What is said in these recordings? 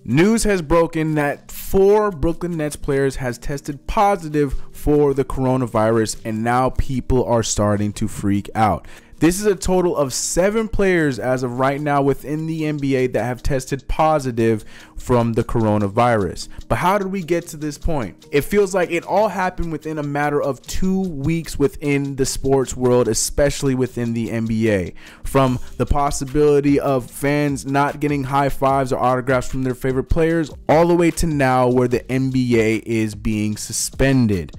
News has broken that 4 Brooklyn Nets players has tested positive for the coronavirus, and now people are starting to freak out. This is a total of 7 players as of right now within the NBA that have tested positive from the coronavirus. But how did we get to this point? It feels like it all happened within a matter of 2 weeks within the sports world, especially within the NBA. From the possibility of fans not getting high fives or autographs from their favorite players, all the way to now where the NBA is being suspended.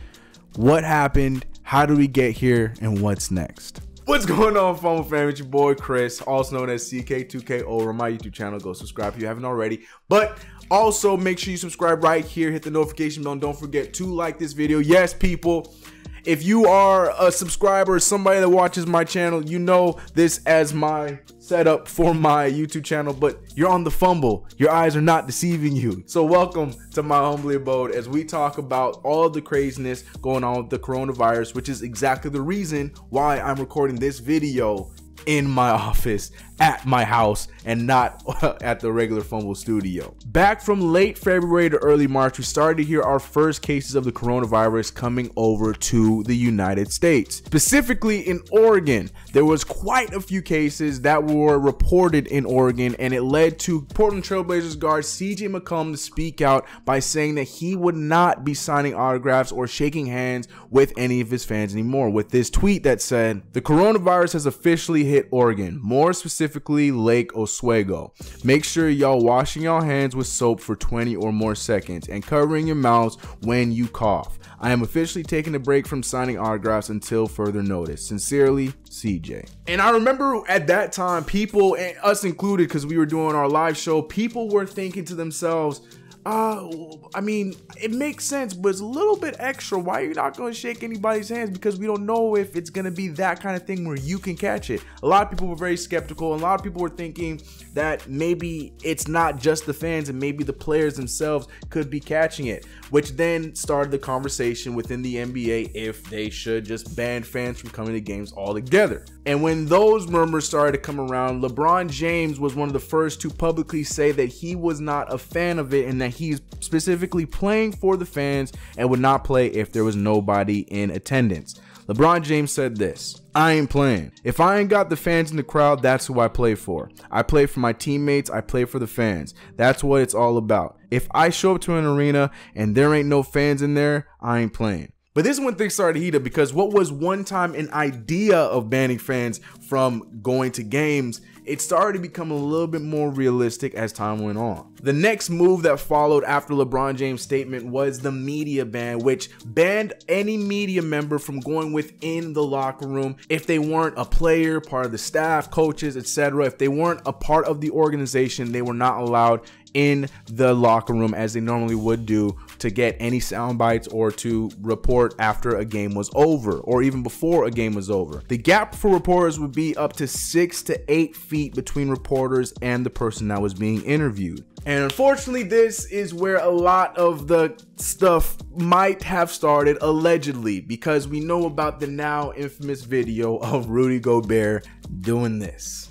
What happened? How did we get here? And what's next? What's going on, Fumble fam? It's your boy Chris, also known as CK2K over my YouTube channel. Go subscribe if you haven't already. But also make sure you subscribe right here, hit the notification bell, and don't forget to like this video. Yes, people, if you are a subscriber, somebody that watches my channel, you know this as my setup for my YouTube channel, but you're on the Fumble. Your eyes are not deceiving you. So welcome to my humble abode as we talk about all of the craziness going on with the coronavirus, which is exactly the reason why I'm recording this video in my office at my house and not at the regular Fumble studio. Back from late February to early March, we started to hear our first cases of the coronavirus coming over to the United States. Specifically in Oregon, there was quite a few cases that were reported in Oregon, and it led to Portland Trail Blazers guard CJ McCollum to speak out by saying that he would not be signing autographs or shaking hands with any of his fans anymore, with this tweet that said, "The coronavirus has officially hit Oregon, more specifically Lake Oswego. Make sure y'all washing y'all hands with soap for 20 or more seconds and covering your mouths when you cough. I am officially taking a break from signing autographs until further notice. Sincerely, CJ." And I remember at that time, people, and us included, because we were doing our live show, people were thinking to themselves, I mean, it makes sense, but it's a little bit extra. Why are you not going to shake anybody's hands? Because we don't know if it's going to be that kind of thing where you can catch it. A lot of people were very skeptical, and a lot of people were thinking that maybe it's not just the fans and maybe the players themselves could be catching it, which then started the conversation within the NBA if they should just ban fans from coming to games altogether. And when those murmurs started to come around, LeBron James was one of the first to publicly say that he was not a fan of it and that he's specifically playing for the fans and would not play if there was nobody in attendance. LeBron James said this: "I ain't playing. If I ain't got the fans in the crowd, that's who I play for. I play for my teammates. I play for the fans. That's what it's all about. If I show up to an arena and there ain't no fans in there, I ain't playing." But this is when things started to heat up, because what was one time an idea of banning fans from going to games, it started to become a little bit more realistic as time went on. The next move that followed after LeBron James' statement was the media ban, which banned any media member from going within the locker room if they weren't a player, part of the staff, coaches, etc. If they weren't a part of the organization, they were not allowed in the locker room as they normally would do to get any sound bites or to report after a game was over or even before a game was over. The gap for reporters would be up to 6 to 8 feet between reporters and the person that was being interviewed. And unfortunately, this is where a lot of the stuff might have started, allegedly, because we know about the now infamous video of Rudy Gobert doing this.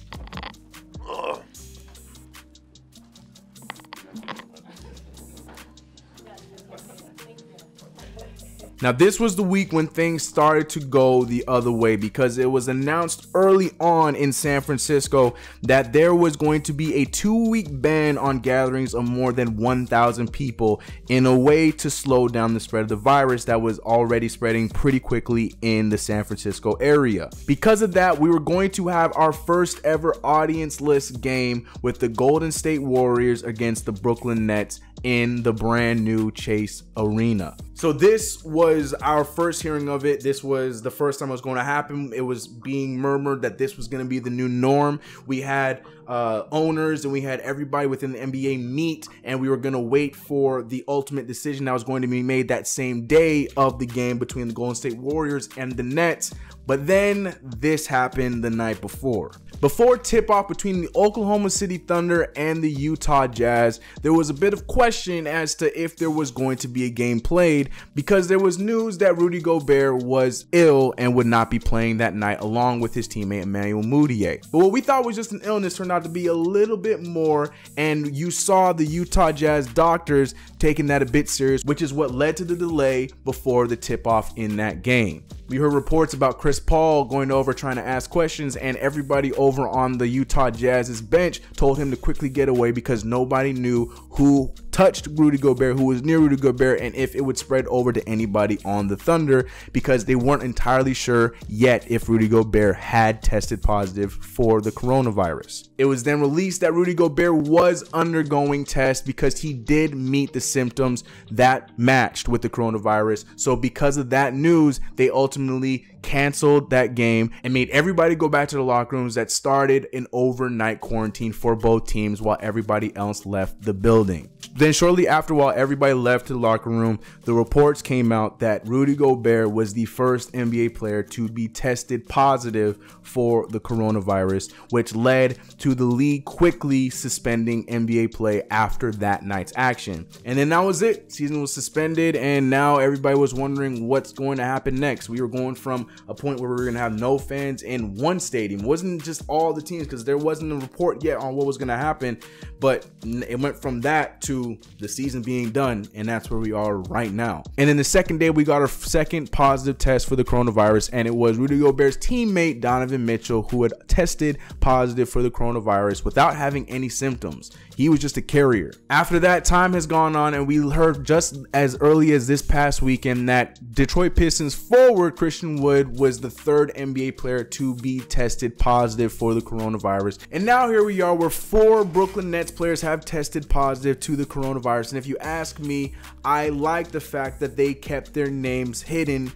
Now, this was the week when things started to go the other way, because it was announced early on in San Francisco that there was going to be a 2-week ban on gatherings of more than 1,000 people in a way to slow down the spread of the virus that was already spreading pretty quickly in the San Francisco area. Because of that, we were going to have our first ever audience-less game with the Golden State Warriors against the Brooklyn Nets in the brand new Chase Arena. So this was our first hearing of it. This was the first time it was going to happen. It was being murmured that this was going to be the new norm. We had owners and we had everybody within the NBA meet, and we were going to wait for the ultimate decision that was going to be made that same day of the game between the Golden State Warriors and the Nets. But then this happened the night before. Before tip-off between the Oklahoma City Thunder and the Utah Jazz, there was a bit of question as to if there was going to be a game played, because there was news that Rudy Gobert was ill and would not be playing that night along with his teammate Emmanuel Mudiay. But what we thought was just an illness turned out out to be a little bit more, and you saw the Utah Jazz doctors taking that a bit serious, which is what led to the delay before the tip-off in that game. We heard reports about Chris Paul going over trying to ask questions, and everybody over on the Utah Jazz's bench told him to quickly get away because nobody knew who touched Rudy Gobert, who was near Rudy Gobert, and if it would spread over to anybody on the Thunder, because they weren't entirely sure yet if Rudy Gobert had tested positive for the coronavirus. It was then released that Rudy Gobert was undergoing tests because he did meet the symptoms that matched with the coronavirus. So because of that news, they ultimately canceled that game and made everybody go back to the locker rooms. That started an overnight quarantine for both teams while everybody else left the building. Then shortly after, while everybody left to the locker room, the reports came out that Rudy Gobert was the first NBA player to be tested positive for the coronavirus, which led to the league quickly suspending NBA play after that night's action. And then that was it. Season was suspended, and now everybody was wondering what's going to happen next. We were going from a point where we were going to have no fans in one stadium. It wasn't just all the teams, because there wasn't a report yet on what was going to happen, but it went from that to the season being done, and that's where we are right now. And then the second day, we got our second positive test for the coronavirus, and it was Rudy Gobert's teammate Donovan Mitchell, who had tested positive for the coronavirus without having any symptoms. He was just a carrier. After that, time has gone on, and we heard just as early as this past weekend that Detroit Pistons forward Christian Wood was the third NBA player to be tested positive for the coronavirus. And now here we are, where 4 Brooklyn Nets players have tested positive to the coronavirus. And if you ask me, I like the fact that they kept their names hidden.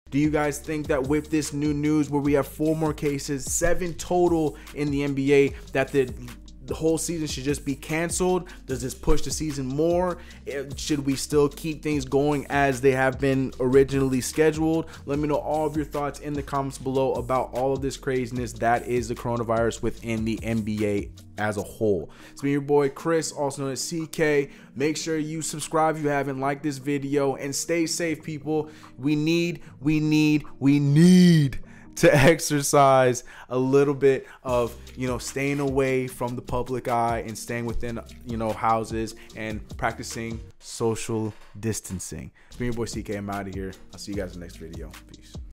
Do you guys think that with this new news, where we have 4 more cases, 7 total in the NBA, that the whole season should just be canceled? Does this push the season more? Should we still keep things going as they have been originally scheduled? Let me know all of your thoughts in the comments below about all of this craziness that is the coronavirus within the NBA as a whole. It's me, your boy Chris, also known as CK. Make sure you subscribe if you haven't, liked this video, and stay safe, people. We need to exercise a little bit of, staying away from the public eye and staying within, houses and practicing social distancing. It's me, your boy CK. I'm out of here. I'll see you guys in the next video. Peace.